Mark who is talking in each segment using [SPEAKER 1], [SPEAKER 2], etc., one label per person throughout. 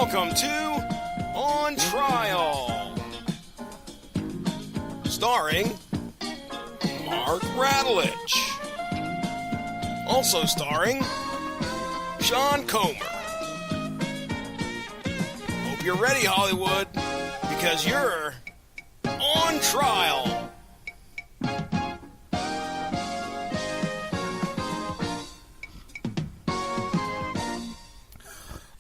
[SPEAKER 1] welcome to On Trial, starring Mark Radulich, also starring Sean Comer. Hope you're ready, Hollywood, because you're on trial.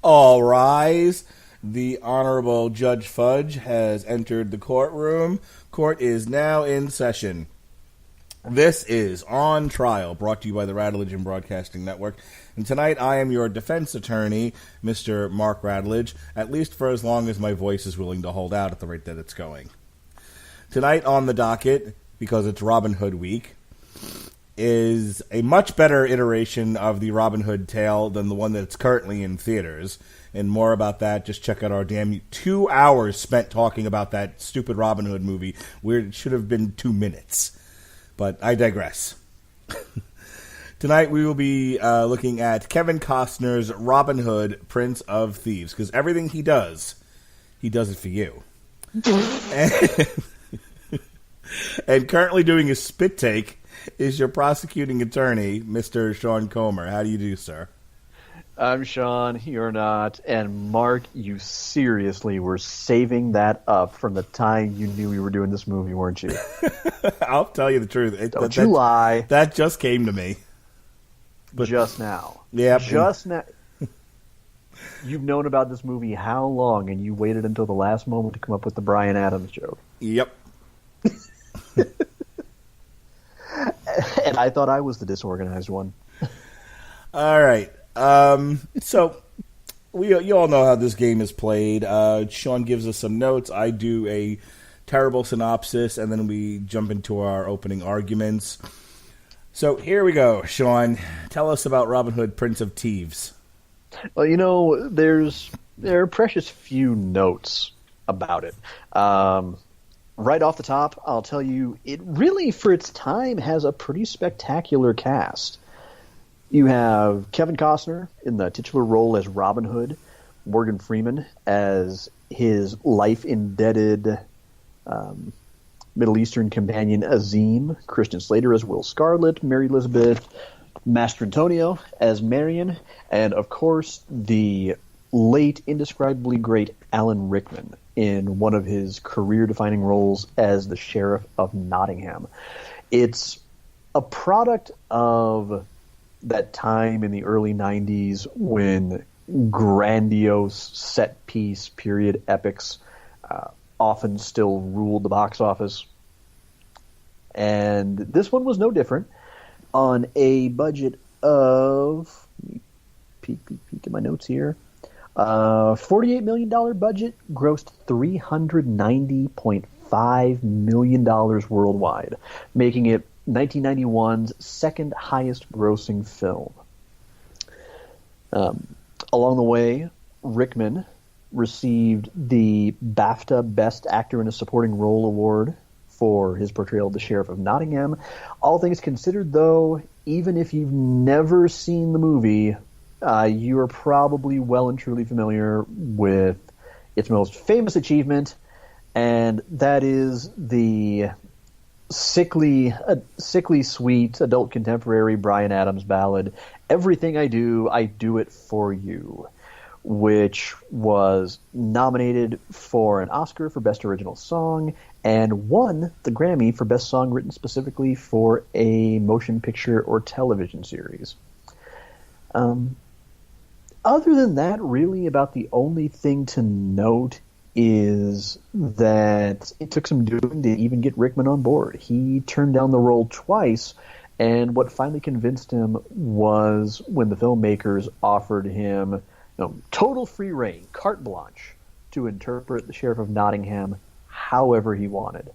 [SPEAKER 2] All rise. The Honorable Judge Fudge has entered the courtroom. Court is now in session. This is On Trial, brought to you by the Radulich and Broadcasting Network. And tonight I am your defense attorney, Mr. Mark Radulich, at least for as long as my voice is willing to hold out at the rate that it's going. Tonight on the docket, because it's Robin Hood week, is a much better iteration of the Robin Hood tale than the one that's currently in theaters. And more about that, just check out our damn 2 hours spent talking about that stupid Robin Hood movie, where it should have been 2 minutes. But I digress. Tonight we will be looking at Kevin Costner's Robin Hood, Prince of Thieves, because everything he does it for you. And currently doing a spit take is your prosecuting attorney, Mr. Sean Comer. How do you do, sir?
[SPEAKER 3] I'm Sean, you're not, and Mark, you seriously were saving that up from the time you knew we were doing this movie, weren't you?
[SPEAKER 2] I'll tell you the truth.
[SPEAKER 3] Don't you lie.
[SPEAKER 2] That just came to me.
[SPEAKER 3] But just now.
[SPEAKER 2] Yeah.
[SPEAKER 3] Just now. You've known about this movie how long, and you waited until the last moment to come up with the Bryan Adams joke?
[SPEAKER 2] Yep.
[SPEAKER 3] And I thought I was the disorganized one.
[SPEAKER 2] All right. So you all know how this game is played. Sean gives us some notes. I do a terrible synopsis, and then we jump into our opening arguments. So here we go, Sean. Tell us about Robin Hood, Prince of Thieves.
[SPEAKER 3] Well, there are precious few notes about it. Right off the top, I'll tell you, it really, for its time, has a pretty spectacular cast. You have Kevin Costner in the titular role as Robin Hood, Morgan Freeman as his life-indebted Middle Eastern companion Azim, Christian Slater as Will Scarlet, Mary Elizabeth Mastrantonio as Marion, and, of course, the late, indescribably great Alan Rickman in one of his career-defining roles as the Sheriff of Nottingham. It's a product of that time in the early 90s when grandiose set-piece period epics often still ruled the box office. And this one was no different. On a budget of, peek at my notes here, $48 million budget, grossed $390.5 million worldwide, making it 1991's second highest grossing film. Along the way, Rickman received the BAFTA Best Actor in a Supporting Role Award for his portrayal of the Sheriff of Nottingham. All things considered, though, even if you've never seen the movie, you are probably well and truly familiar with its most famous achievement, and that is the sickly sweet adult contemporary Bryan Adams ballad, Everything I Do It For You, which was nominated for an Oscar for Best Original Song and won the Grammy for Best Song Written specifically for a motion picture or television series. Other than that, really about the only thing to note is that it took some doing to even get Rickman on board. He turned down the role twice, and what finally convinced him was when the filmmakers offered him total free reign, carte blanche, to interpret the Sheriff of Nottingham however he wanted.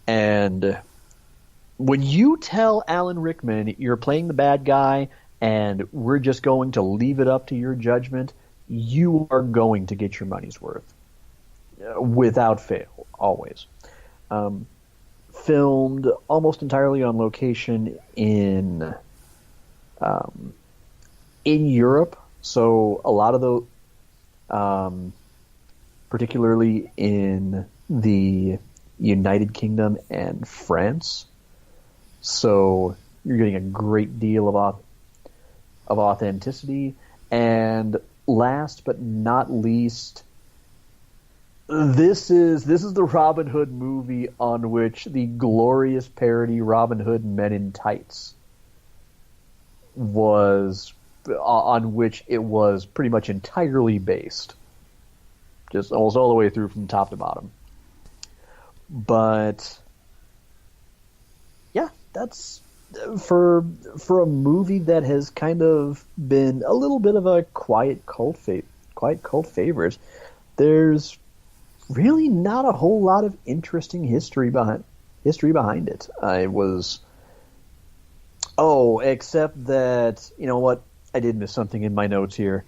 [SPEAKER 3] And when you tell Alan Rickman you're playing the bad guy and we're just going to leave it up to your judgment, you are going to get your money's worth. Without fail, always. Filmed almost entirely on location in Europe, so a lot of the particularly in the United Kingdom and France. So you're getting a great deal of authenticity. And last but not least, this is the Robin Hood movie on which the glorious parody Robin Hood Men in Tights on which it was pretty much entirely based. Just almost all the way through from top to bottom. But yeah, that's for a movie that has kind of been a little bit of a quiet cult favorite. There's really not a whole lot of interesting history behind it. Except that, you know what? I did miss something in my notes here.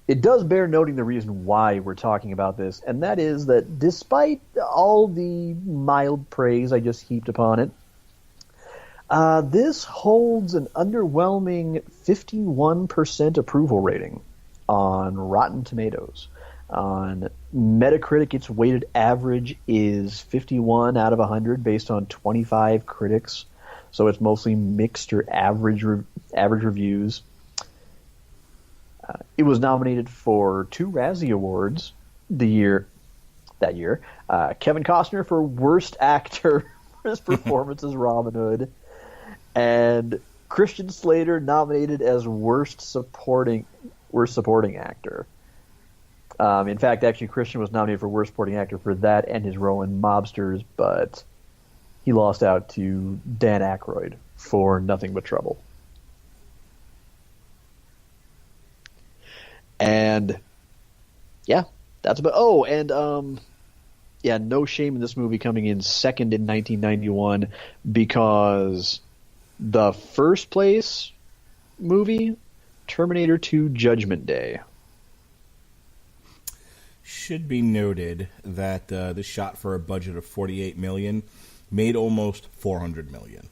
[SPEAKER 3] It does bear noting the reason why we're talking about this, and that is that despite all the mild praise I just heaped upon it, this holds an underwhelming 51% approval rating on Rotten Tomatoes. On Metacritic, its weighted average is 51 out of 100 based on 25 critics, so it's mostly mixed or average reviews. It was nominated for 2 Razzie Awards that year. Kevin Costner for Worst Actor for his performance as Robin Hood, and Christian Slater nominated as Worst Supporting Actor. In fact, actually, Christian was nominated for Worst Supporting Actor for that and his role in Mobsters, but he lost out to Dan Aykroyd for Nothing But Trouble. And yeah, that's about. Oh, and no shame in this movie coming in second in 1991 because the first place movie, Terminator 2: Judgment Day.
[SPEAKER 2] Should be noted that this shot for a budget of $48 million made almost $400 million.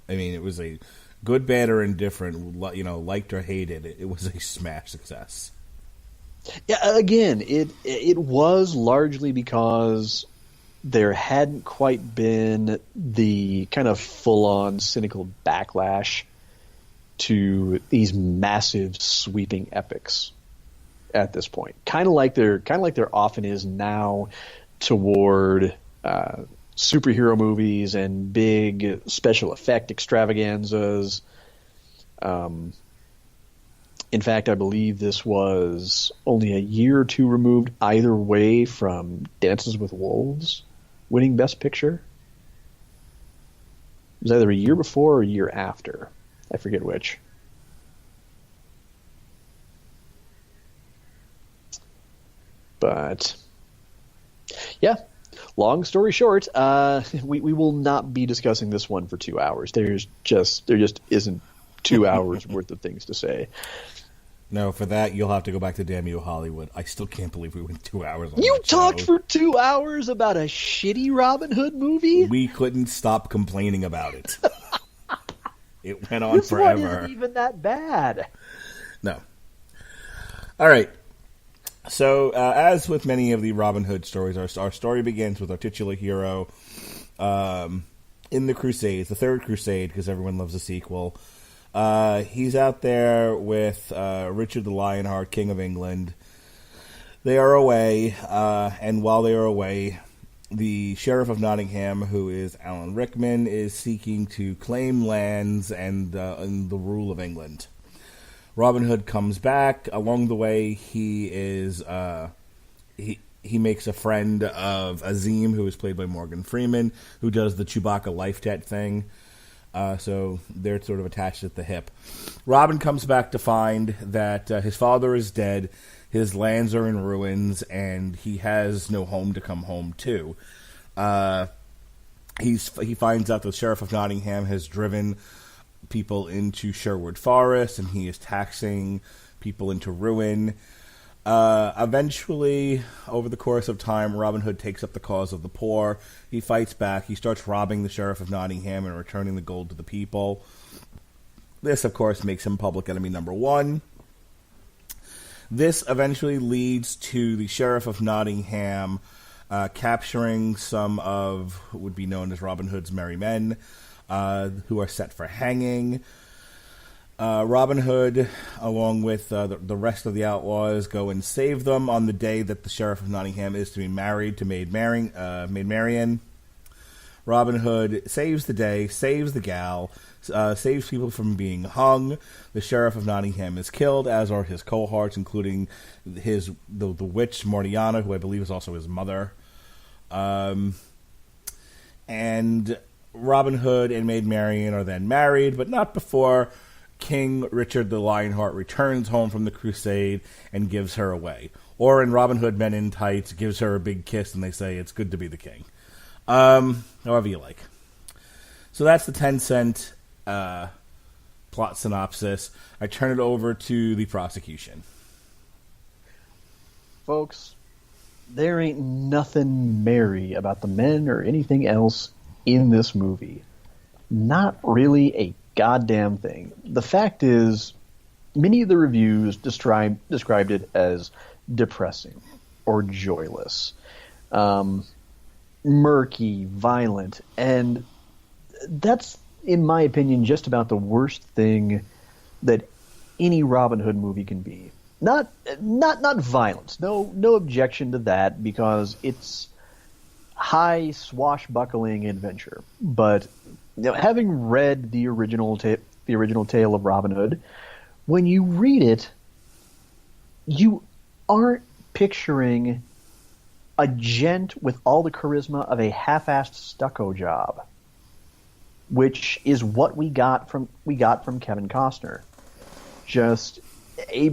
[SPEAKER 2] I mean, it was a good, bad, or indifferent, liked or hated. It was a smash success.
[SPEAKER 3] Yeah, again, it was largely because there hadn't quite been the kind of full-on cynical backlash to these massive sweeping epics at this point. Kind of like there often is now toward superhero movies and big special effect extravaganzas. In fact, I believe this was only a year or two removed either way from Dances with Wolves winning Best Picture. It was either a year before or a year after. I forget which. But yeah, long story short, we will not be discussing this one for 2 hours. There just isn't 2 hours worth of things to say.
[SPEAKER 2] No, for that, you'll have to go back to Damn You Hollywood. I still can't believe we went 2 hours on
[SPEAKER 3] You
[SPEAKER 2] that
[SPEAKER 3] talked
[SPEAKER 2] show.
[SPEAKER 3] for 2 hours about a shitty Robin Hood movie?
[SPEAKER 2] We couldn't stop complaining about it. It went on
[SPEAKER 3] this
[SPEAKER 2] forever.
[SPEAKER 3] This one isn't even that bad.
[SPEAKER 2] No. All right. So, as with many of the Robin Hood stories, our story begins with our titular hero in the Crusades, the Third Crusade, because everyone loves a sequel. He's out there with Richard the Lionheart, King of England. They are away, and while they are away, the Sheriff of Nottingham, who is Alan Rickman, is seeking to claim lands and the rule of England. Robin Hood comes back. Along the way, he makes a friend of Azim, who is played by Morgan Freeman, who does the Chewbacca life debt thing. So they're sort of attached at the hip. Robin comes back to find that his father is dead, his lands are in ruins, and he has no home to come home to. He finds out the Sheriff of Nottingham has driven people into Sherwood Forest, and he is taxing people into ruin. Eventually, over the course of time, Robin Hood takes up the cause of the poor. He fights back. He starts robbing the Sheriff of Nottingham and returning the gold to the people. This, of course, makes him public enemy number one. This eventually leads to the Sheriff of Nottingham capturing some of what would be known as Robin Hood's merry men, who are set for hanging. Robin Hood, along with the rest of the outlaws, go and save them on the day that the Sheriff of Nottingham is to be married to Maid Marian. Robin Hood saves the day, saves the gal, saves people from being hung. The Sheriff of Nottingham is killed, as are his cohorts, including the witch Mortiana, who I believe is also his mother. And Robin Hood and Maid Marian are then married, but not before King Richard the Lionheart returns home from the crusade and gives her away. Or in Robin Hood Men in Tights, gives her a big kiss and they say, it's good to be the king. However you like. So that's the 10-cent plot synopsis. I turn it over to the prosecution.
[SPEAKER 3] Folks, there ain't nothing merry about the men or anything else in this movie. Not really a goddamn thing. The fact is, many of the reviews described it as depressing or joyless, murky, violent, and that's, in my opinion, just about the worst thing that any Robin Hood movie can be. Not violence. No objection to that, because it's high swashbuckling adventure. But having read the original tale of Robin Hood, when you read it, you aren't picturing a gent with all the charisma of a half-assed stucco job, which is what we got from Kevin Costner. Just a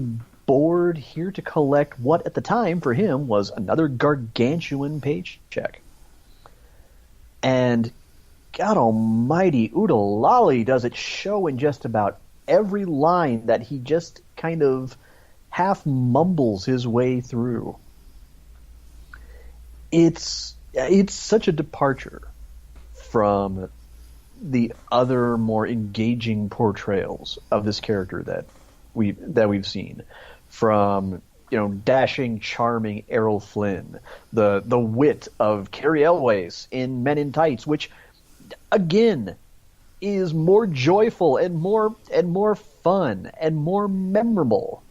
[SPEAKER 3] bored here to collect what at the time for him was another gargantuan paycheck. And God almighty, oodalolly, does it show in just about every line that he just kind of half mumbles his way through. It's such a departure from the other more engaging portrayals of this character that we've seen, from dashing, charming Errol Flynn, the wit of Cary Elwes in Men in Tights, which again is more joyful and more fun and more memorable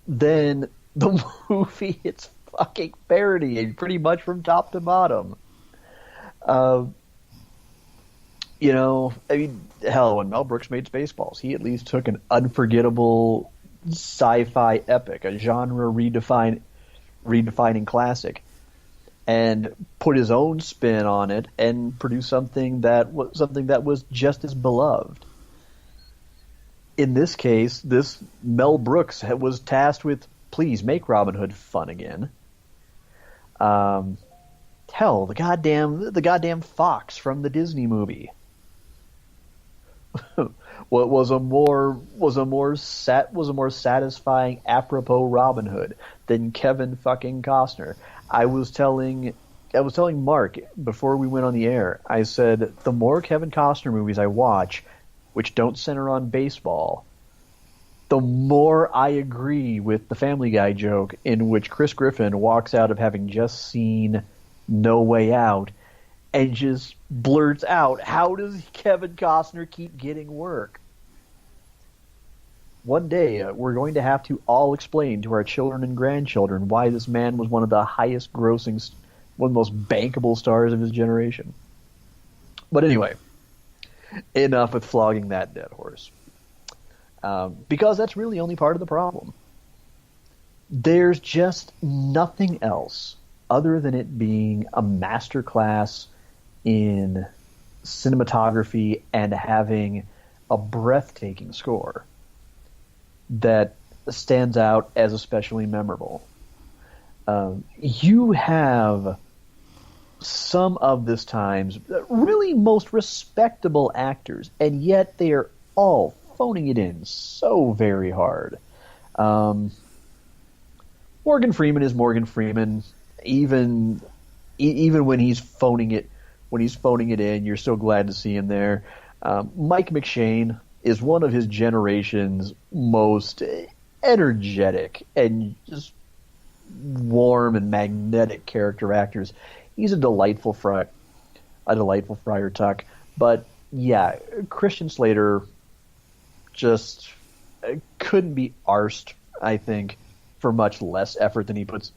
[SPEAKER 3] than the movie it's fucking parodying pretty much from top to bottom. I mean, hell, when Mel Brooks made Spaceballs, he at least took an unforgettable sci-fi epic, a genre redefining classic, and put his own spin on it and produced something that was just as beloved. In this case, this Mel Brooks was tasked with, please make Robin Hood fun again. Hell, the goddamn fox from the Disney movie was a more satisfying apropos Robin Hood than Kevin fucking Costner. I was telling Mark before we went on the air, I said the more Kevin Costner movies I watch, which don't center on baseball, the more I agree with the Family Guy joke in which Chris Griffin walks out of having just seen No Way Out and just blurts out, how does Kevin Costner keep getting work? One day, we're going to have to all explain to our children and grandchildren why this man was one of the highest grossing, one of the most bankable stars of his generation. But anyway, enough with flogging that dead horse. Because that's really only part of the problem. There's just nothing else other than it being a masterclass in cinematography and having a breathtaking score that stands out as especially memorable. You have some of this time's really most respectable actors, and yet they are all phoning it in so very hard. Morgan Freeman is Morgan Freeman, even when he's phoning it in, you're so glad to see him there. Mike McShane is one of his generation's most energetic and just warm and magnetic character actors. He's a delightful Friar Tuck. But yeah, Christian Slater just couldn't be arsed, I think, for much less effort than he puts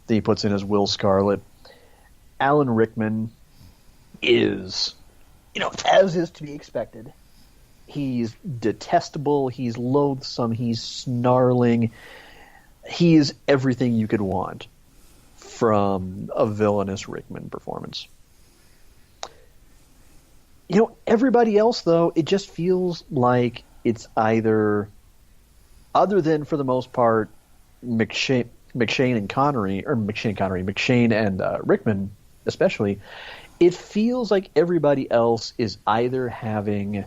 [SPEAKER 3] in as Will Scarlet. Alan Rickman is, as is to be expected. He's detestable, he's loathsome, he's snarling. He's everything you could want from a villainous Rickman performance. Everybody else, though, it just feels like it's either, other than for the most part, McShane and Rickman especially, it feels like everybody else is either having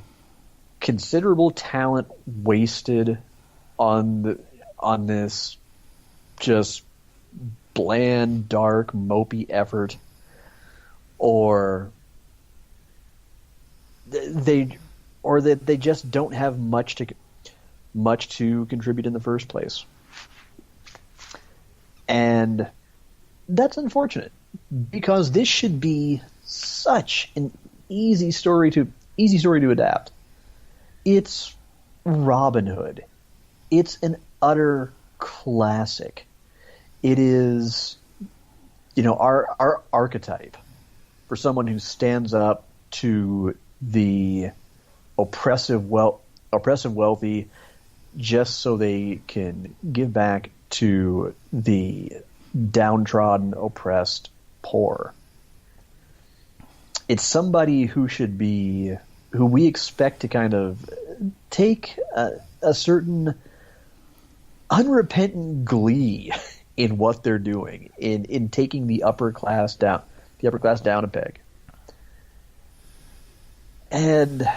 [SPEAKER 3] considerable talent wasted on this just bland, dark, mopey effort, or that they just don't have much to contribute in the first place. And that's unfortunate, because this should be such an easy story to adapt. It's Robin Hood. It's an utter classic. It is, our archetype for someone who stands up to the oppressive wealthy just so they can give back to the downtrodden, oppressed poor. It's somebody who we expect to kind of take a certain unrepentant glee in what they're doing, in taking the upper class down a peg. And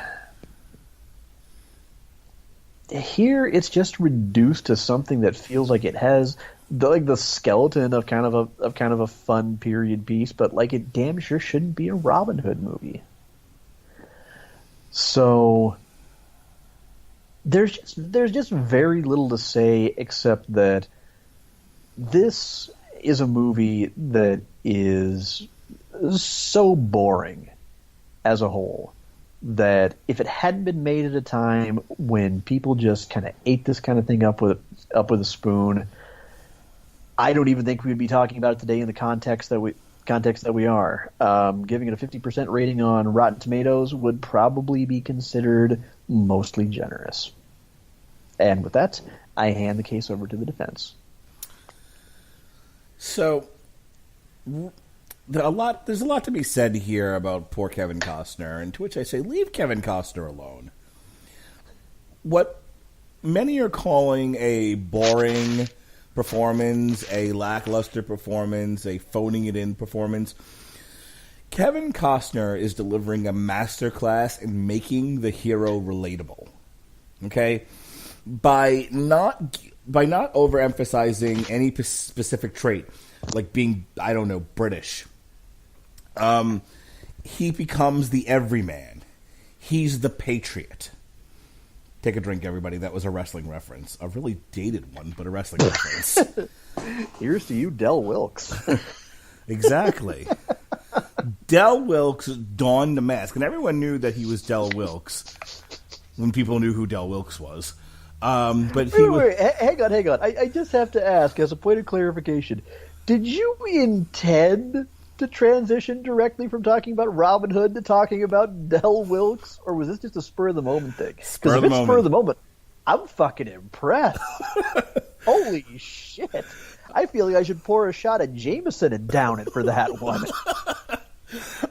[SPEAKER 3] here it's just reduced to something that feels like it has the skeleton of kind of a fun period piece, but like it damn sure shouldn't be a Robin Hood movie. So there's just very little to say except that this is a movie that is so boring as a whole that if it hadn't been made at a time when people just kind of ate this kind of thing up with a spoon, I don't even think we'd be talking about it today in the context that we are. Giving it a 50% rating on Rotten Tomatoes would probably be considered mostly generous. And with that, I hand the case over to the defense.
[SPEAKER 2] So, there's a lot to be said here about poor Kevin Costner, and to which I say, leave Kevin Costner alone. What many are calling a boring performance, a lackluster performance, a phoning it in performance, Kevin Costner is delivering a masterclass in making the hero relatable. Okay? By not overemphasizing any specific trait, like being, British. He becomes the everyman. He's the patriot. Take a drink, everybody. That was a wrestling reference. A really dated one, but a wrestling reference.
[SPEAKER 3] Here's to you, Del Wilkes.
[SPEAKER 2] Exactly. Del Wilkes donned the mask, and everyone knew that he was Del Wilkes when people knew who Del Wilkes was. But
[SPEAKER 3] wait, hang on. I just have to ask, as a point of clarification, did you intend to transition directly from talking about Robin Hood to talking about Del Wilkes, or was this just a spur of the moment thing? Because if it's spur of the moment, I'm fucking impressed. Holy shit! I feel like I should pour a shot of Jameson and down it for that one.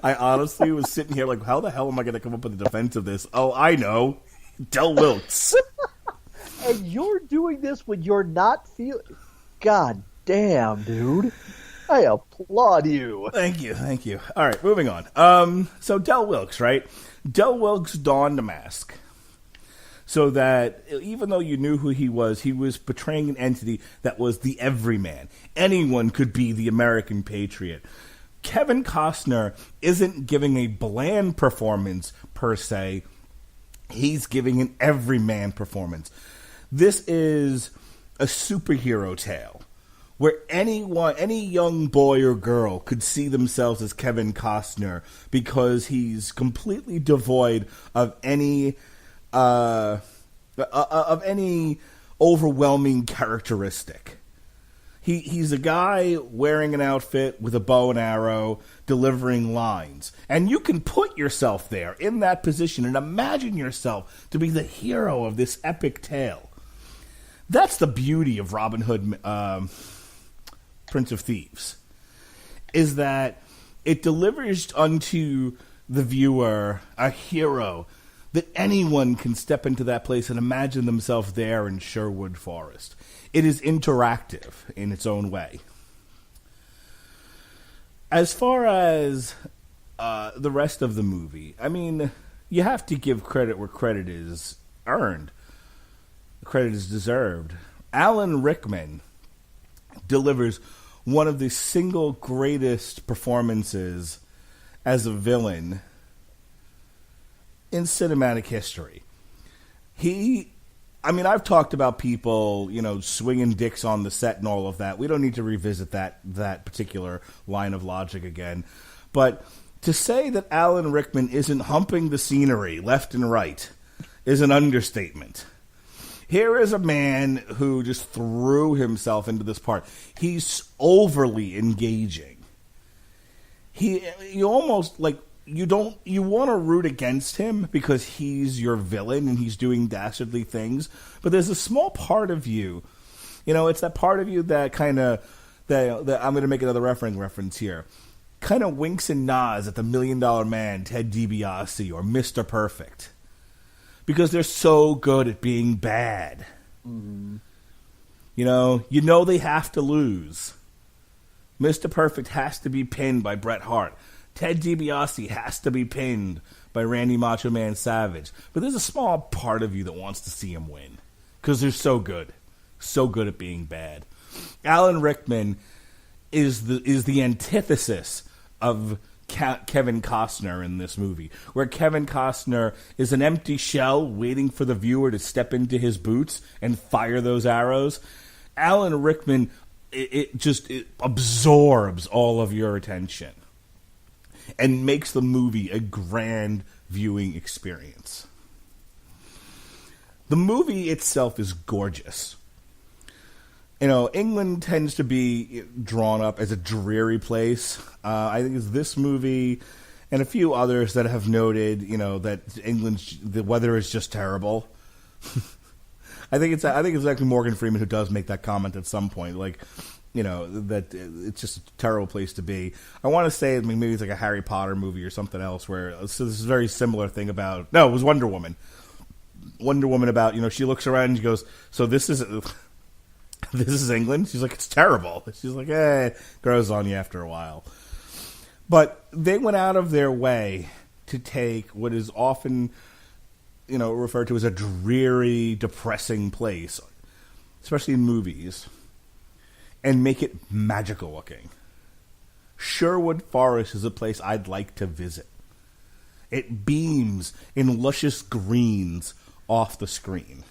[SPEAKER 2] I honestly was sitting here like, how the hell am I going to come up with a defense of this? Oh, I know, Del Wilkes.
[SPEAKER 3] And you're doing this when you're not feeling. God damn, dude. I applaud you.
[SPEAKER 2] Thank you. All right, moving on. So Del Wilkes, right? Del Wilkes donned a mask so that even though you knew who he was portraying an entity that was the everyman. Anyone could be the American patriot. Kevin Costner isn't giving a bland performance per se. He's giving an everyman performance. This is a superhero tale where any young boy or girl could see themselves as Kevin Costner because he's completely devoid of any overwhelming characteristic. He's a guy wearing an outfit with a bow and arrow, delivering lines. And you can put yourself there in that position and imagine yourself to be the hero of this epic tale. That's the beauty of Robin Hood, Prince of Thieves, is that it delivers unto the viewer a hero that anyone can step into that place and imagine themselves there in Sherwood Forest. It is interactive in its own way. As far as the rest of the movie, I mean, you have to give credit where credit is earned. Credit is deserved. Alan Rickman delivers one of the single greatest performances as a villain in cinematic history. I've talked about people, swinging dicks on the set and all of that. We don't need to revisit that particular line of logic again. But to say that Alan Rickman isn't humping the scenery left and right is an understatement. Here is a man who just threw himself into this part. He's overly engaging. You almost like you want to root against him because he's your villain and he's doing dastardly things. But there's a small part of you, it's that part of you that kind of that I'm going to make another reference here. Kind of winks and nods at the $1 Million Man, Ted DiBiase, or Mr. Perfect. Because they're so good at being bad. Mm-hmm. They have to lose. Mr. Perfect has to be pinned by Bret Hart. Ted DiBiase has to be pinned by Randy Macho Man Savage. But there's a small part of you that wants to see him win. Because they're so good. So good at being bad. Alan Rickman is the antithesis of Kevin Costner in this movie, where Kevin Costner is an empty shell waiting for the viewer to step into his boots and fire those arrows. Alan Rickman, it absorbs all of your attention and makes the movie a grand viewing experience. The movie itself is gorgeous. England tends to be drawn up as a dreary place. I think it's this movie and a few others that have noted, that the weather is just terrible. I think it's actually Morgan Freeman who does make that comment at some point, that it's just a terrible place to be. I want to say maybe it's like a Harry Potter movie or something else where so this is a very similar thing about. No, it was Wonder Woman. Wonder Woman about she looks around and she goes, so this is England? She's like, it's terrible. She's like, it grows on you after a while. But they went out of their way to take what is often, referred to as a dreary, depressing place, especially in movies, and make it magical looking. Sherwood Forest is a place I'd like to visit. It beams in luscious greens off the screen.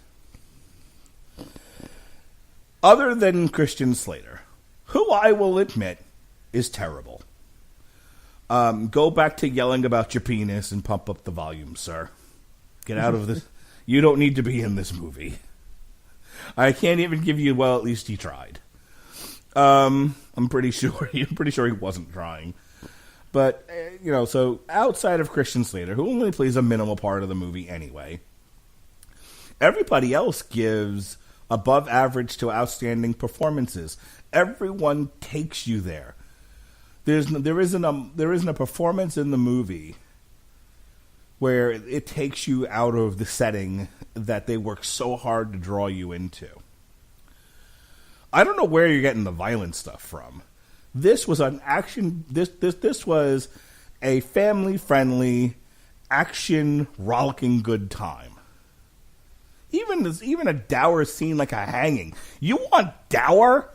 [SPEAKER 2] Other than Christian Slater, who I will admit is terrible. Go back to yelling about your penis and pump up the volume, sir. Get out of this. You don't need to be in this movie. I can't even give you, well, at least he tried. I'm pretty sure he wasn't trying. But, so outside of Christian Slater, who only plays a minimal part of the movie anyway, everybody else gives above average to outstanding performances. Everyone takes you there. There isn't a performance in the movie where it takes you out of the setting that they work so hard to draw you into. I don't know where you're getting the violent stuff from. This was an action. This was a family-friendly, action, rollicking good time. Even a dour scene like a hanging. You want dour?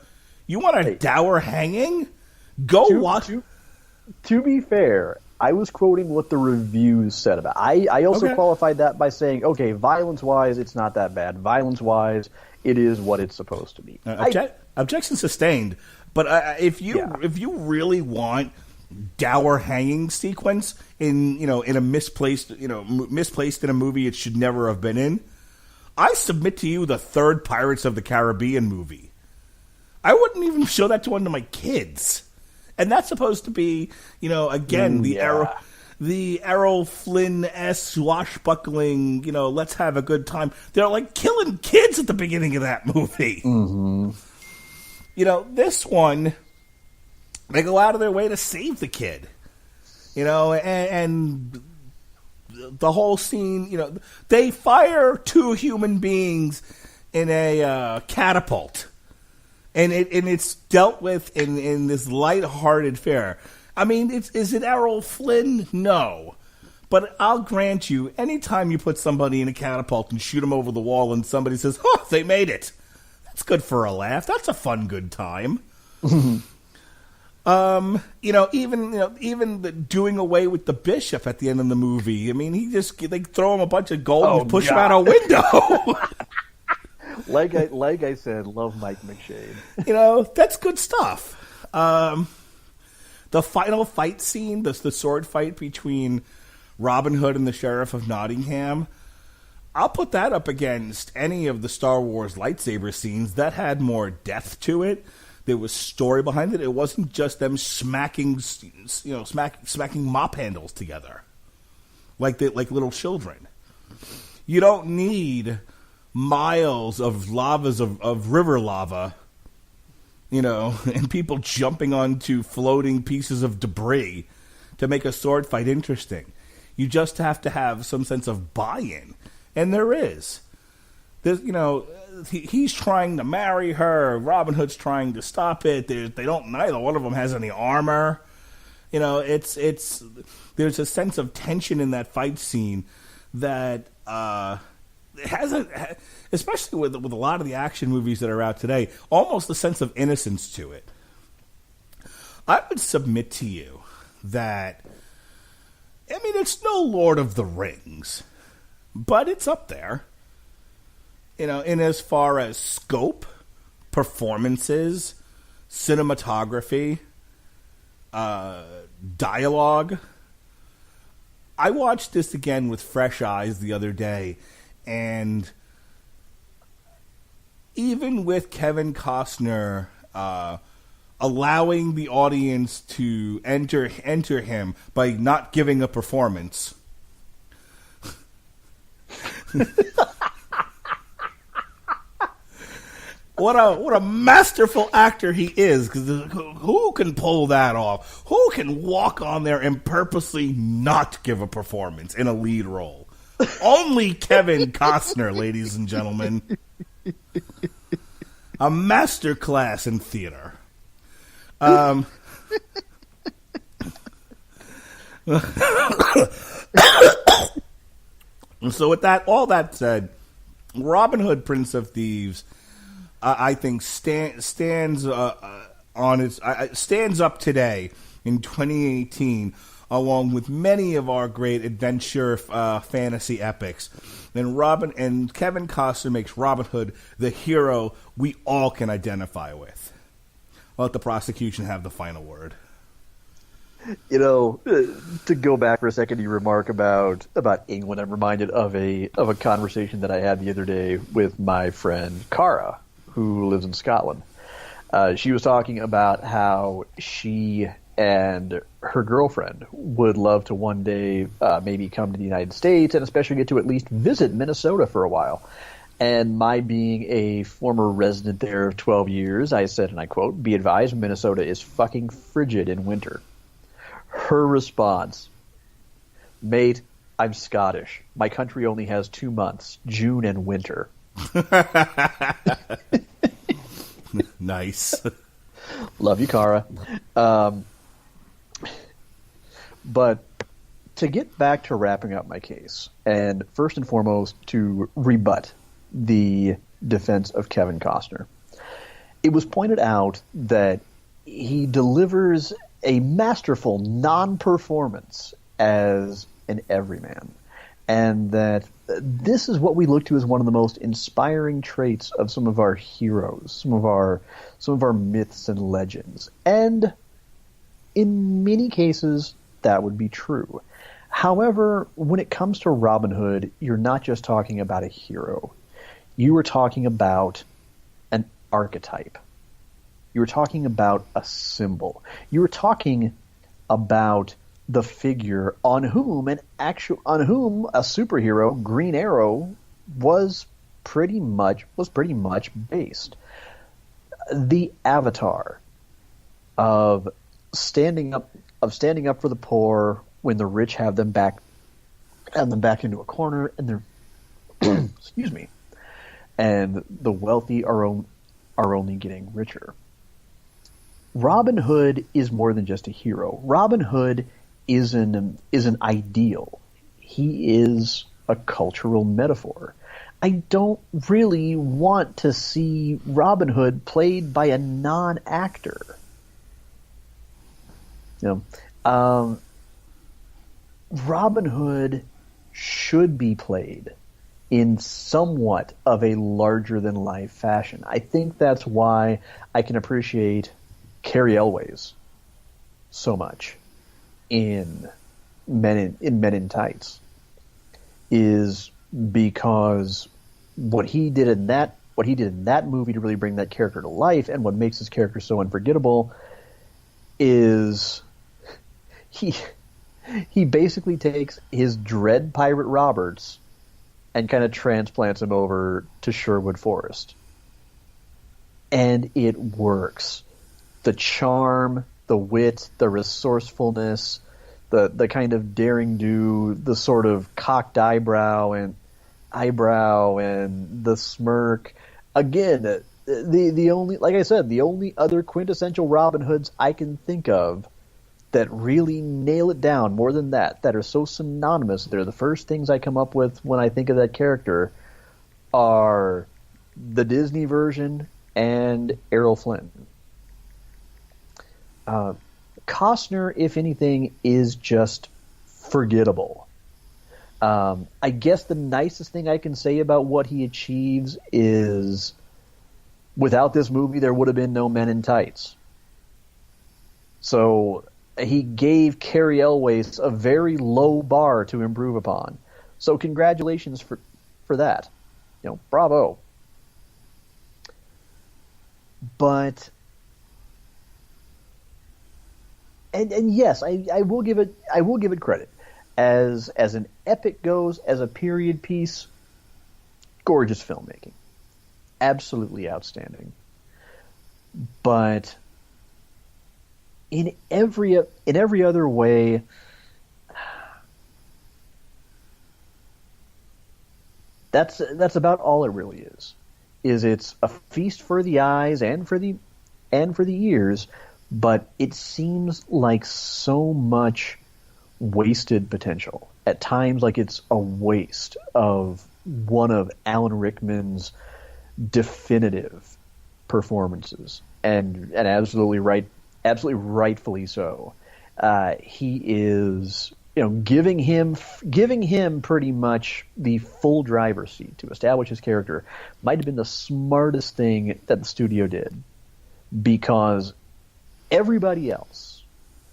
[SPEAKER 2] You want a dour hanging? Go watch.
[SPEAKER 3] To be fair, I was quoting what the reviews said about it. I also qualified that by saying, okay, violence-wise, it's not that bad. Violence-wise, It is what it's supposed to be.
[SPEAKER 2] Objection sustained. But if you really want dour hanging sequence in a misplaced in a movie it should never have been in, I submit to you the third Pirates of the Caribbean movie. I wouldn't even show that to one of my kids, and that's supposed to be the Errol Flynn-esque swashbuckling, let's have a good time. They're like killing kids at the beginning of that movie.
[SPEAKER 3] Mm-hmm.
[SPEAKER 2] This one, they go out of their way to save the kid. And the whole scene, they fire two human beings in a catapult. And it's dealt with in this lighthearted fare. I mean, is it Errol Flynn? No. But I'll grant you, anytime you put somebody in a catapult and shoot them over the wall and somebody says, "Oh, they made it," that's good for a laugh. That's a fun, good time. Even the doing away with the bishop at the end of the movie. I mean, they throw him a bunch of gold and push him out a window.
[SPEAKER 3] Like I said, love Mike McShane.
[SPEAKER 2] That's good stuff. The final fight scene, the sword fight between Robin Hood and the Sheriff of Nottingham, I'll put that up against any of the Star Wars lightsaber scenes. That had more depth to it. There was story behind it. It wasn't just them smacking mop handles together like little children. You don't need miles of river lava, and people jumping onto floating pieces of debris to make a sword fight interesting. You just have to have some sense of buy-in, and there is. He's trying to marry her. Robin Hood's trying to stop it. Neither one of them has any armor. There's a sense of tension in that fight scene that has especially with a lot of the action movies that are out today, almost a sense of innocence to it. I would submit to you that, it's no Lord of the Rings, but it's up there. In as far as scope, performances, cinematography, dialogue. I watched this again with fresh eyes the other day, and even with Kevin Costner allowing the audience to enter him by not giving a performance. What a masterful actor he is, because who can pull that off? Who can walk on there and purposely not give a performance in a lead role? Only Kevin Costner, ladies and gentlemen. A masterclass in theater. So with all that said, Robin Hood, Prince of Thieves, I think stands up today in 2018, along with many of our great adventure fantasy epics. And Kevin Costner makes Robin Hood the hero we all can identify with. I'll let the prosecution have the final word.
[SPEAKER 3] To go back for a second, you remark about England. I'm reminded of a conversation that I had the other day with my friend Cara, who lives in Scotland. She was talking about how she and her girlfriend would love to one day maybe come to the United States and especially get to at least visit Minnesota for a while. And my being a former resident there of 12 years, I said, and I quote, "Be advised, Minnesota is fucking frigid in winter." Her response, "Mate, I'm Scottish. My country only has 2 months, June and winter."
[SPEAKER 2] Nice.
[SPEAKER 3] Love you, Cara. But to get back to wrapping up my case, and first and foremost to rebut the defense of Kevin Costner, it was pointed out that he delivers a masterful non-performance as an everyman, and that this is what we look to as one of the most inspiring traits of some of our heroes, some of our myths and legends. And in many cases, that would be true. However, when it comes to Robin Hood, you're not just talking about a hero. You are talking about an archetype. You were talking about a symbol. You were talking about the figure on whom a superhero, Green Arrow, was pretty much based. The avatar of standing up for the poor when the rich have them back into a corner, and they're excuse me, and the wealthy are only getting richer. Robin Hood is more than just a hero. Robin Hood is an ideal. He is a cultural metaphor. I don't really want to see Robin Hood played by a non-actor. Robin Hood should be played in somewhat of a larger-than-life fashion. I think that's why I can appreciate Cary Elwes so much in Men in Tights, is because what he did in that movie to really bring that character to life, and what makes his character so unforgettable, is he basically takes his Dread Pirate Roberts and kind of transplants him over to Sherwood Forest, and it works. The charm, the wit, the resourcefulness, the kind of daring do, the sort of cocked eyebrow and the smirk. Again, the only, like I said, the only other quintessential Robin Hoods I can think of that really nail it down more than that are so synonymous, they're the first things I come up with when I think of that character, are the Disney version and Errol Flynn. Costner, if anything, is just forgettable. I guess the nicest thing I can say about what he achieves is, without this movie, there would have been no Men in Tights. So he gave Cary Elwes a very low bar to improve upon. So congratulations for that. Bravo. But and yes, I will give it credit. As an epic goes, as a period piece, gorgeous filmmaking. Absolutely outstanding. But in every other way, that's about all it really is. It's a feast for the eyes and for the ears, but it seems like so much wasted potential. At times, like it's a waste of one of Alan Rickman's definitive performances, and absolutely rightfully so. He is, giving him pretty much the full driver's seat to establish his character might have been the smartest thing that the studio did, because everybody else,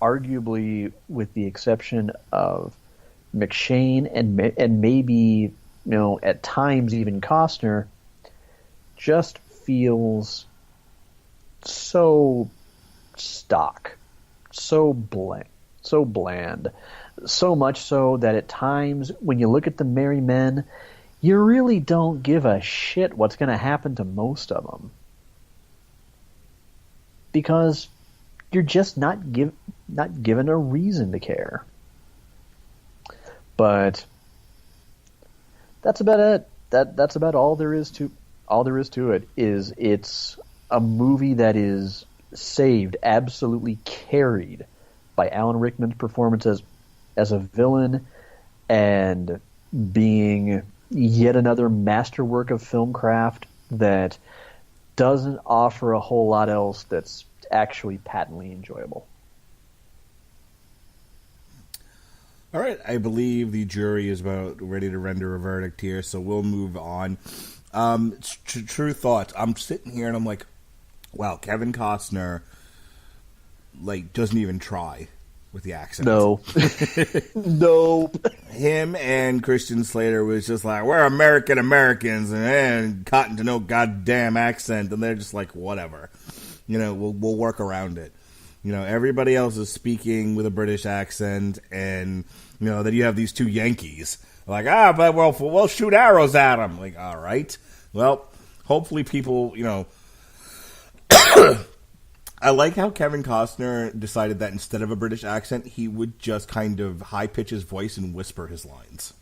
[SPEAKER 3] arguably with the exception of McShane and maybe, at times even Costner, just feels so stock, so bland, so much so that at times when you look at the Merry Men, you really don't give a shit what's going to happen to most of them, because you're just not given a reason to care. But that's about it. That's about all there is to it. It's a movie that is saved, absolutely carried by Alan Rickman's performance as a villain, and being yet another masterwork of filmcraft that doesn't offer a whole lot else that's actually patently enjoyable.
[SPEAKER 2] All right, I believe the jury is about ready to render a verdict here, so we'll move on. True thoughts. I'm sitting here and I'm like, wow, Kevin Costner, like, doesn't even try with the accent.
[SPEAKER 3] No. Nope.
[SPEAKER 2] Him and Christian Slater was just like, we're Americans, and cotton to no goddamn accent, and they're just like, whatever. We'll work around it. Everybody else is speaking with a British accent, and, then you have these two Yankees. Like, but we'll shoot arrows at them. Like, all right. Well, hopefully people, I like how Kevin Costner decided that instead of a British accent, he would just kind of high-pitch his voice and whisper his lines.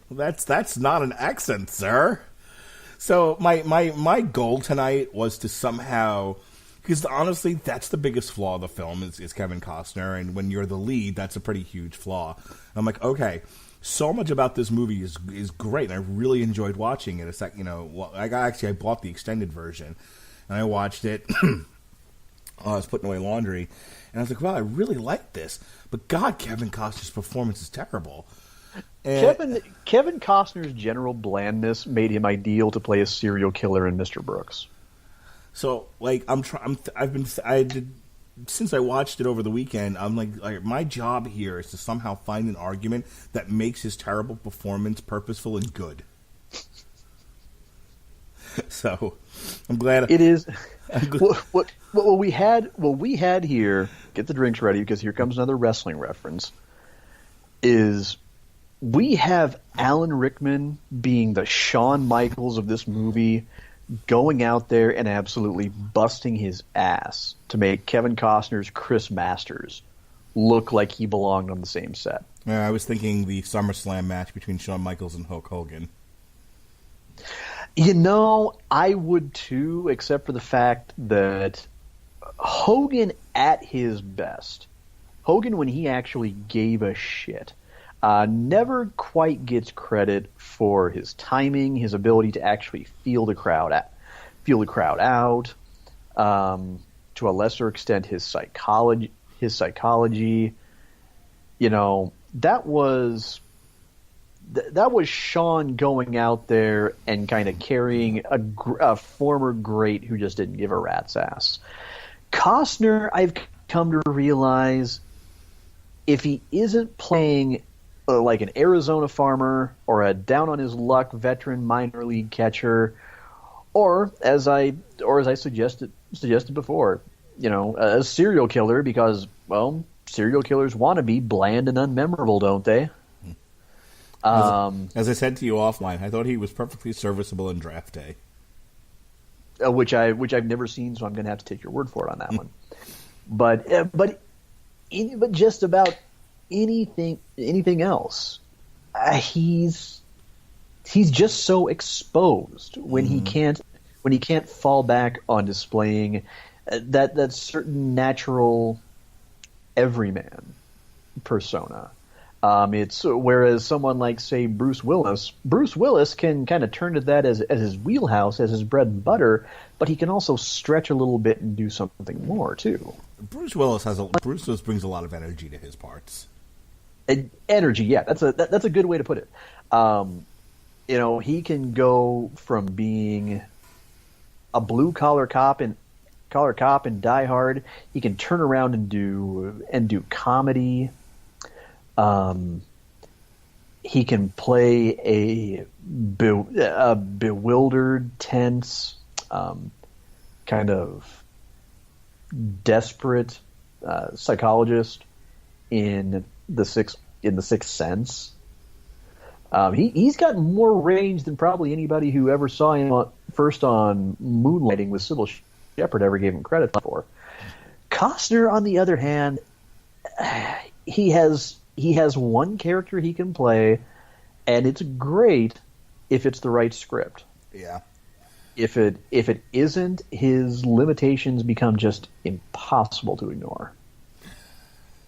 [SPEAKER 2] That's not an accent, sir. So my goal tonight was to somehow, because honestly, that's the biggest flaw of the film is Kevin Costner, and when you're the lead, that's a pretty huge flaw. I'm like, okay, so much about this movie is great, and I really enjoyed watching it. It's like, I bought the extended version, and I watched it. I was putting away laundry, and I was like, wow, I really like this. But God, Kevin Costner's performance is terrible.
[SPEAKER 3] And Kevin Costner's general blandness made him ideal to play a serial killer in Mr. Brooks.
[SPEAKER 2] So, like, since I watched it over the weekend, I'm like, my job here is to somehow find an argument that makes his terrible performance purposeful and good. So, I'm glad
[SPEAKER 3] it is. What we had here. Get the drinks ready because here comes another wrestling reference. Is we have Alan Rickman being the Shawn Michaels of this movie, going out there and absolutely busting his ass to make Kevin Costner's Chris Masters look like he belonged on the same set.
[SPEAKER 2] I was thinking the SummerSlam match between Shawn Michaels and Hulk Hogan.
[SPEAKER 3] I would too, except for the fact that Hogan at his best, Hogan when he actually gave a shit, never quite gets credit for his timing, his ability to actually feel the crowd out, to a lesser extent his psychology. That was Shawn going out there and kind of carrying a former great who just didn't give a rat's ass. Costner, I've come to realize, if he isn't playing like an Arizona farmer or a down-on-his-luck veteran minor league catcher, or as I suggested before, a serial killer, because, well, serial killers want to be bland and unmemorable, don't they?
[SPEAKER 2] As I said to you offline, I thought he was perfectly serviceable in Draft Day,
[SPEAKER 3] which I've never seen, so I'm going to have to take your word for it on that one. But just about anything else, he's just so exposed when he can't fall back on displaying that certain natural everyman persona. It's whereas someone like, say, Bruce Willis can kind of turn to that as his wheelhouse, as his bread and butter, but he can also stretch a little bit and do something more too.
[SPEAKER 2] Bruce Willis brings a lot of energy to his parts.
[SPEAKER 3] Energy, yeah, that's a good way to put it. He can go from being a blue collar cop in Die Hard. He can turn around and do comedy. He can play a bewildered, tense, kind of desperate psychologist in the Sixth Sense. He's got more range than probably anybody who ever saw him first on Moonlighting with Sybil Shepherd ever gave him credit for. Costner, on the other hand, he has one character he can play, and it's great if it's the right script.
[SPEAKER 2] Yeah.
[SPEAKER 3] If it isn't, his limitations become just impossible to ignore.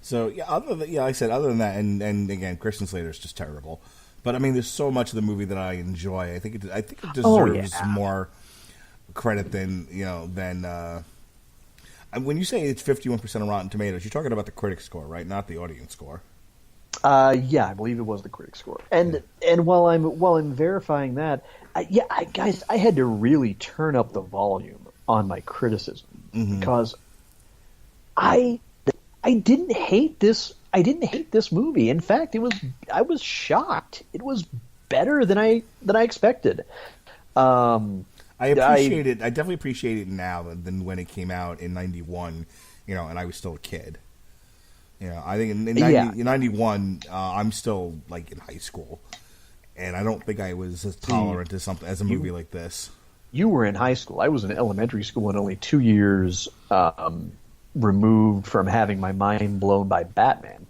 [SPEAKER 2] So other than that, and again, Christian Slater is just terrible. But I mean, there's so much of the movie that I enjoy. I think it deserves more credit than when you say it's 51% on Rotten Tomatoes, you're talking about the critic score, right? Not the audience score.
[SPEAKER 3] Yeah, I believe it was the critic score. And while I'm verifying that, guys, I had to really turn up the volume on my criticism because I didn't hate this. I didn't hate this movie. In fact, I was shocked. It was better than I expected.
[SPEAKER 2] I appreciate it. I definitely appreciate it now than when it came out in '91. And I was still a kid. I think in 91, I'm still like in high school, and I don't think I was as tolerant as a movie like this.
[SPEAKER 3] You were in high school. I was in elementary school and only 2 years removed from having my mind blown by Batman.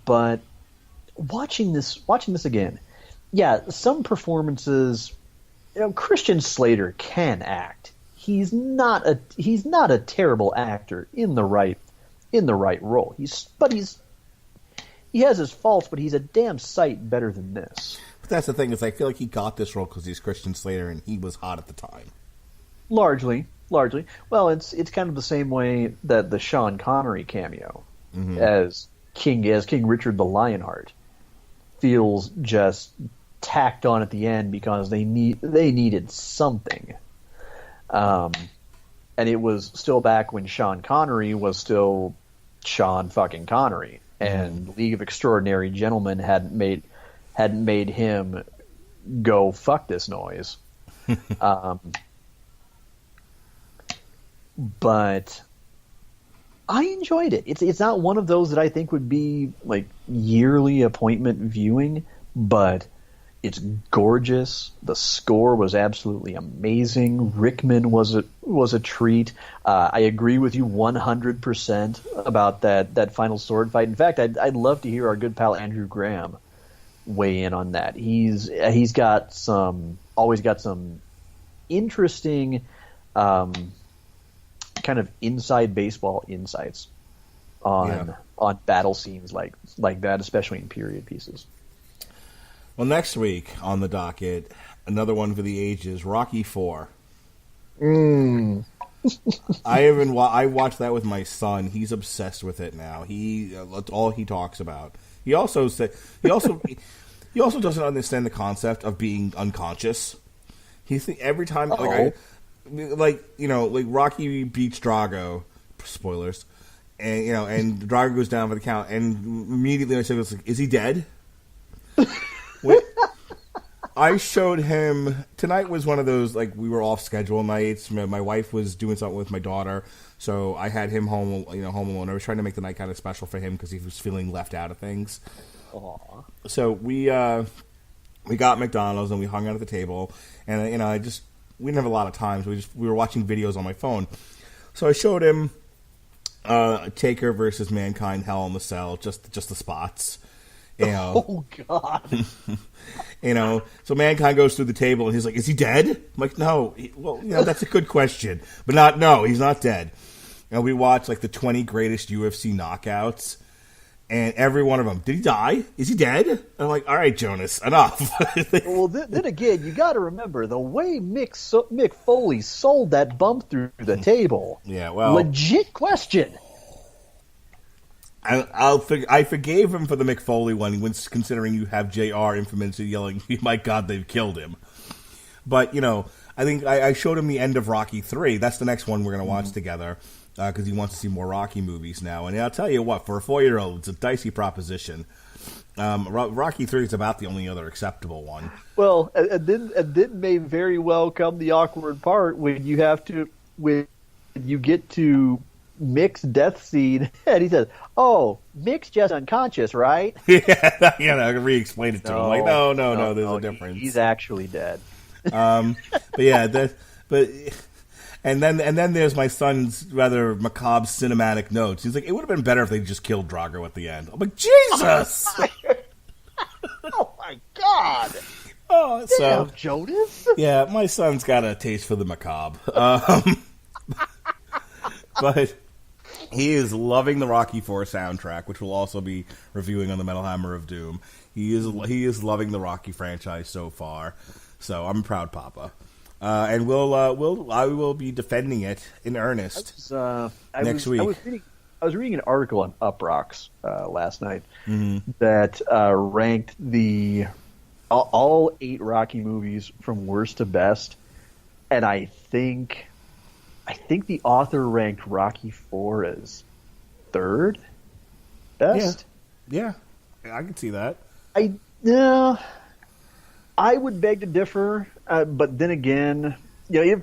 [SPEAKER 3] But watching this again, some performances. Christian Slater can act. He's not a terrible actor in the right role. He has his faults, but he's a damn sight better than this.
[SPEAKER 2] But that's the thing, is I feel like he got this role because he's Christian Slater and he was hot at the time.
[SPEAKER 3] Largely. Well, it's kind of the same way that the Sean Connery cameo as King Richard the Lionheart feels just tacked on at the end because they needed something. And it was still back when Sean Connery was still Sean fucking Connery, and League of Extraordinary Gentlemen hadn't made him go fuck this noise. But I enjoyed it. It's not one of those that I think would be like yearly appointment viewing, but it's gorgeous. The score was absolutely amazing. Rickman was a treat. I agree with you 100% about that final sword fight. In fact, I'd love to hear our good pal Andrew Graham weigh in on that. He's always got some interesting kind of inside baseball insights on battle scenes like that, especially in period pieces.
[SPEAKER 2] Well, next week on the docket, another one for the ages, Rocky IV. I watched that with my son. He's obsessed with it now. That's all he talks about. He also doesn't understand the concept of being unconscious. Every time like Rocky beats Drago, spoilers, and Drago goes down for the count, and immediately I said, "Is he dead?" I showed him tonight. Was one of those, like, we were off schedule nights. My wife was doing something with my daughter, so I had him home alone. I was trying to make the night kind of special for him because he was feeling left out of things.
[SPEAKER 3] Aww.
[SPEAKER 2] So we got McDonald's and we hung out at the table, and we didn't have a lot of time, so we were watching videos on my phone. So I showed him Taker versus Mankind, Hell in the Cell, just the spots.
[SPEAKER 3] Oh God!
[SPEAKER 2] So Mankind goes through the table and he's like, "Is he dead?" I'm like, "No." That's a good question, but no, he's not dead. We watched like the 20 greatest UFC knockouts, and every one of them. Did he die? Is he dead? And I'm like, "All right, Jonas, enough."
[SPEAKER 3] Well, then again, you got to remember the way Mick Foley sold that bump through the table.
[SPEAKER 2] Yeah, well,
[SPEAKER 3] legit question.
[SPEAKER 2] I forgave him for the Mick Foley one, considering you have JR infamously yelling, "My God, they've killed him." But, I think I showed him the end of Rocky 3. That's the next one we're going to watch together, because he wants to see more Rocky movies now. And I'll tell you what, for a 4-year-old, it's a dicey proposition. Rocky 3 is about the only other acceptable one.
[SPEAKER 3] Well, and then may very well come the awkward part when you get to Mick's death scene, and he says, "Oh, Mick's just unconscious, right?"
[SPEAKER 2] I re-explain it to him. Like, no, there's a difference.
[SPEAKER 3] He's actually dead.
[SPEAKER 2] And then there's my son's rather macabre cinematic notes. He's like, "It would have been better if they just killed Drago at the end." I'm like, Jesus!
[SPEAKER 3] Oh my God!
[SPEAKER 2] Oh,
[SPEAKER 3] damn, Jonas.
[SPEAKER 2] Yeah, my son's got a taste for the macabre. But he is loving the Rocky IV soundtrack, which we'll also be reviewing on the Metal Hammer of Doom. He is loving the Rocky franchise so far. So I'm a proud papa. And I will be defending it in earnest next week.
[SPEAKER 3] I was reading an article on Uprocks last night that ranked all 8 Rocky movies from worst to best, and I think the author ranked Rocky 4 as 3rd best.
[SPEAKER 2] Yeah, I can see that.
[SPEAKER 3] I would beg to differ, but then again,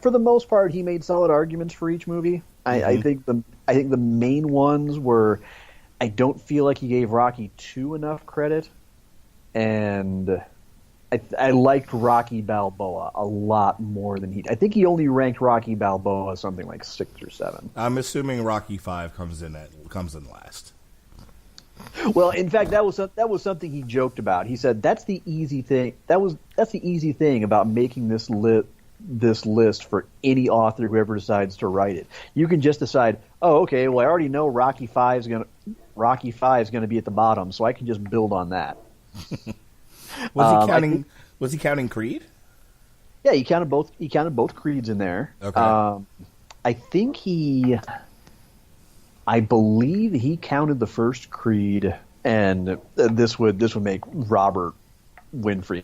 [SPEAKER 3] for the most part, he made solid arguments for each movie. I think the main ones were, I don't feel like he gave Rocky 2 enough credit, and I liked Rocky Balboa a lot more than he. I think he only ranked Rocky Balboa something like 6 or 7.
[SPEAKER 2] I'm assuming Rocky 5 comes in last.
[SPEAKER 3] Well, in fact, that was something he joked about. He said that's the easy thing. That's the easy thing about making this list for any author who ever decides to write it. You can just decide, oh, okay, well, I already know Rocky 5 is going to be at the bottom, so I can just build on that.
[SPEAKER 2] Was he counting Creed?
[SPEAKER 3] Yeah, he counted both Creeds in there.
[SPEAKER 2] Okay.
[SPEAKER 3] I believe he counted the first Creed, and this would make Robert Winfrey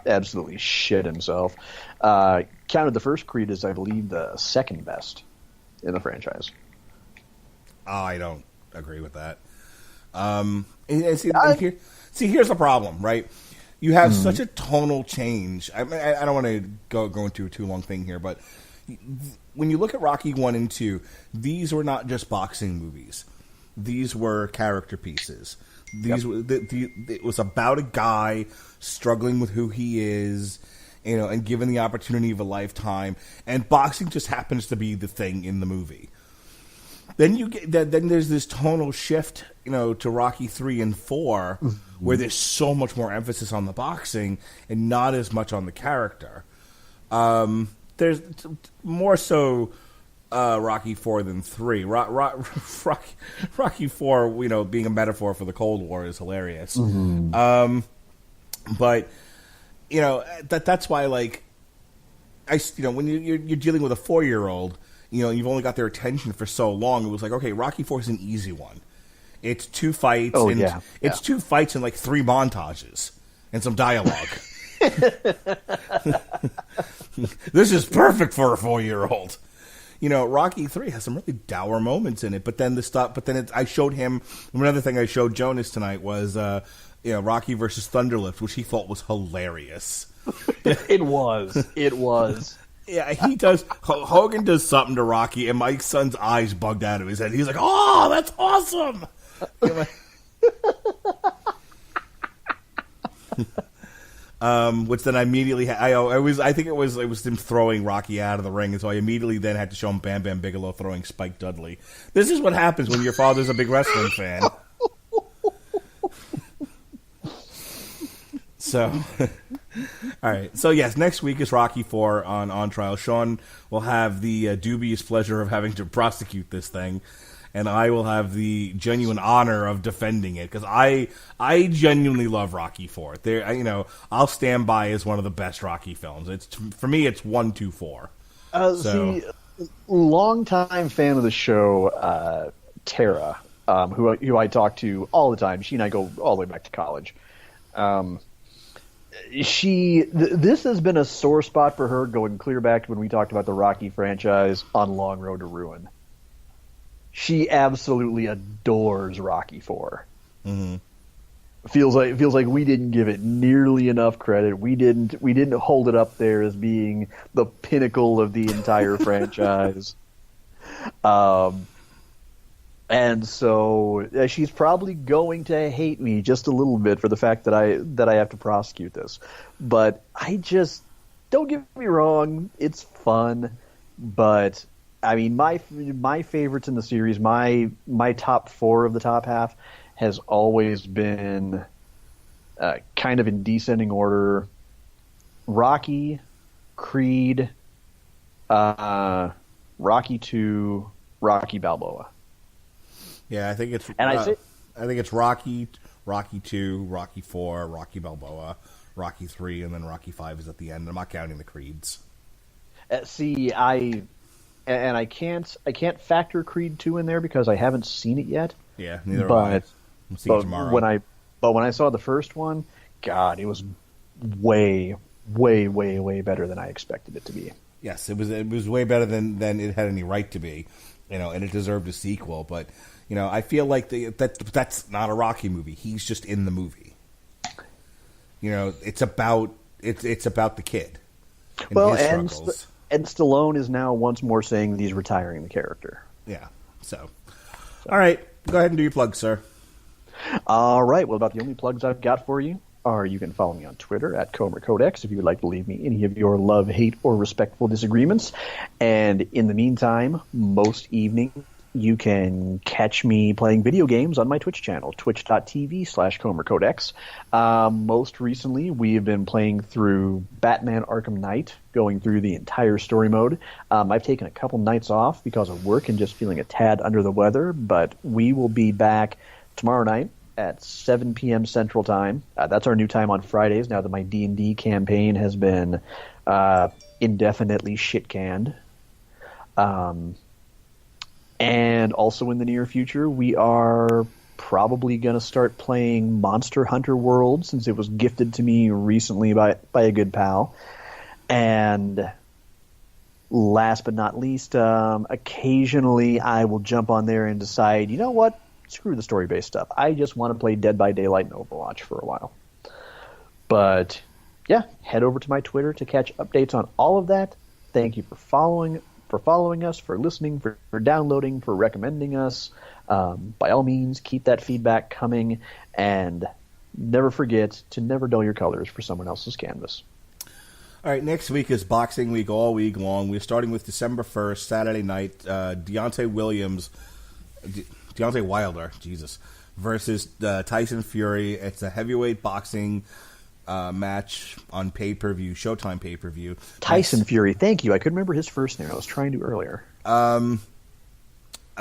[SPEAKER 3] absolutely shit himself. Counted the first Creed as, I believe, the second best in the franchise.
[SPEAKER 2] I don't agree with that. Here's the problem, right? You have such a tonal change. I don't want to go into a too long thing here, but when you look at Rocky 1 and 2, these were not just boxing movies. These were character pieces. It was about a guy struggling with who he is, and given the opportunity of a lifetime. And boxing just happens to be the thing in the movie. Then then there's this tonal shift, to Rocky 3 and 4, where there's so much more emphasis on the boxing and not as much on the character. There's more so Rocky 4 than 3. Rocky 4, being a metaphor for the Cold War is hilarious. But that's why, like, when you're dealing with a 4-year-old, you've only got their attention for so long. It was like, okay, Rocky 4 is an easy one. It's 2 fights. It's 2 fights and like 3 montages and some dialogue. This is perfect for a 4-year-old. Rocky 3 has some really dour moments in it, but then I showed him another thing I showed Jonas tonight was Rocky versus Thunderlips, which he thought was hilarious.
[SPEAKER 3] It was.
[SPEAKER 2] Yeah, he does. Hogan does something to Rocky, and my son's eyes bugged out of his head. He's like, "Oh, that's awesome!" Which then I immediately I think it was him throwing Rocky out of the ring, and so I immediately then had to show him Bam Bam Bigelow throwing Spike Dudley. This is what happens when your father's a big wrestling fan. So, all right. So yes, next week is Rocky 4 on trial. Sean will have the dubious pleasure of having to prosecute this thing, and I will have the genuine honor of defending it because I genuinely love Rocky 4. I'll stand by as one of the best Rocky films. For me, it's 1, 2, 4.
[SPEAKER 3] See, longtime fan of the show, Tara, who I talk to all the time. She and I go all the way back to college. This has been a sore spot for her going clear back to when we talked about the Rocky franchise on Long Road to Ruin. She absolutely adores Rocky 4.
[SPEAKER 2] Mm-hmm.
[SPEAKER 3] Feels like we didn't give it nearly enough credit. We didn't hold it up there as being the pinnacle of the entire franchise. And so she's probably going to hate me just a little bit for the fact that I have to prosecute this. But don't get me wrong, it's fun. But I mean, my favorites in the series, my top 4 of the top half has always been kind of in descending order: Rocky, Creed, Rocky 2, Rocky Balboa.
[SPEAKER 2] Yeah, I think it's Rocky 2, Rocky 4, Rocky Balboa, Rocky 3, and then Rocky 5 is at the end. I'm not counting the Creeds.
[SPEAKER 3] See, I can't factor Creed 2 in there because I haven't seen it yet.
[SPEAKER 2] Yeah, neither have I. We'll see it tomorrow.
[SPEAKER 3] When I saw the first one, God, it was way, way, way, way better than I expected it to be.
[SPEAKER 2] Yes, it was way better than it had any right to be, and it deserved a sequel. But I feel like that's not a Rocky movie. He's just in the movie. It's about the kid. And his struggles.
[SPEAKER 3] And Stallone is now once more saying that he's retiring the character.
[SPEAKER 2] Yeah. So, all right, go ahead and do your plug, sir.
[SPEAKER 3] All right. Well, about the only plugs I've got for you are you can follow me on Twitter at ComerCodex if you would like to leave me any of your love, hate, or respectful disagreements. And in the meantime, most evenings, you can catch me playing video games on my Twitch channel, twitch.tv/ComerCodex. Most recently, we have been playing through Batman Arkham Knight, going through the entire story mode. I've taken a couple nights off because of work and just feeling a tad under the weather, but we will be back tomorrow night at 7 p.m. Central Time. That's our new time on Fridays now that my D&D campaign has been indefinitely shit-canned. And also in the near future, we are probably going to start playing Monster Hunter World since it was gifted to me recently by a good pal. And last but not least, occasionally I will jump on there and decide, you know what? Screw the story-based stuff. I just want to play Dead by Daylight and Overwatch for a while. But yeah, head over to my Twitter to catch updates on all of that. Thank you for following us, for listening, for downloading, for recommending us. By all means, keep that feedback coming, and never forget to never dull your colors for someone else's canvas.
[SPEAKER 2] All right, next week is Boxing Week all week long. We're starting with December 1st, Saturday night, Deontay Wilder, versus Tyson Fury. It's a heavyweight boxing match on pay-per-view, Showtime pay-per-view.
[SPEAKER 3] Tyson Fury, thank you. I couldn't remember his first name. I was trying to earlier.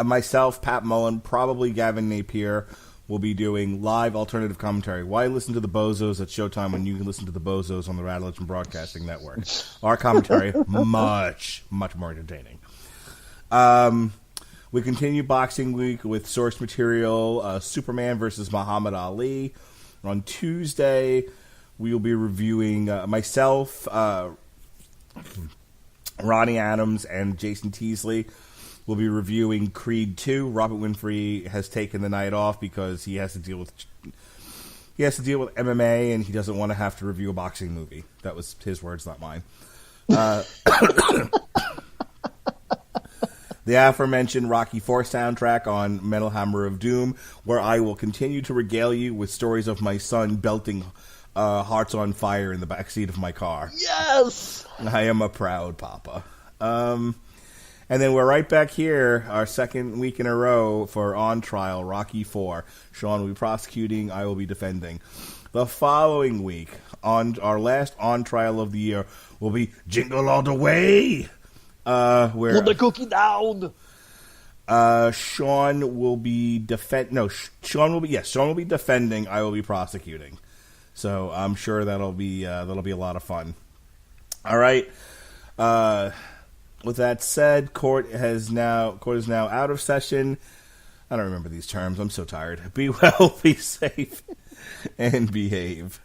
[SPEAKER 2] Myself, Pat Mullen, probably Gavin Napier will be doing live alternative commentary. Why listen to the bozos at Showtime when you can listen to the bozos on the Radulich and Broadcasting Network? Our commentary, much, much more entertaining. We continue Boxing Week with source material, Superman versus Muhammad Ali. On Tuesday, we will be reviewing myself, Ronnie Adams, and Jason Teasley will be reviewing Creed 2. Robert Winfrey has taken the night off because he has to deal with MMA, and he doesn't want to have to review a boxing movie. That was his words, not mine. The aforementioned Rocky IV soundtrack on Metal Hammer of Doom, where I will continue to regale you with stories of my son belting Hearts on Fire in the backseat of my car.
[SPEAKER 3] Yes!
[SPEAKER 2] I am a proud papa. And then we're right back here, our second week in a row for On Trial, Rocky IV. Sean will be prosecuting, I will be defending. The following week, on our last On Trial of the year, will be Jingle All the Way. Where
[SPEAKER 3] put the cookie down.
[SPEAKER 2] Sean will be Sean will be defending. I will be prosecuting. So I'm sure that'll be a lot of fun. All right. With that said, court is now out of session. I don't remember these terms. I'm so tired. Be well, be safe, and behave.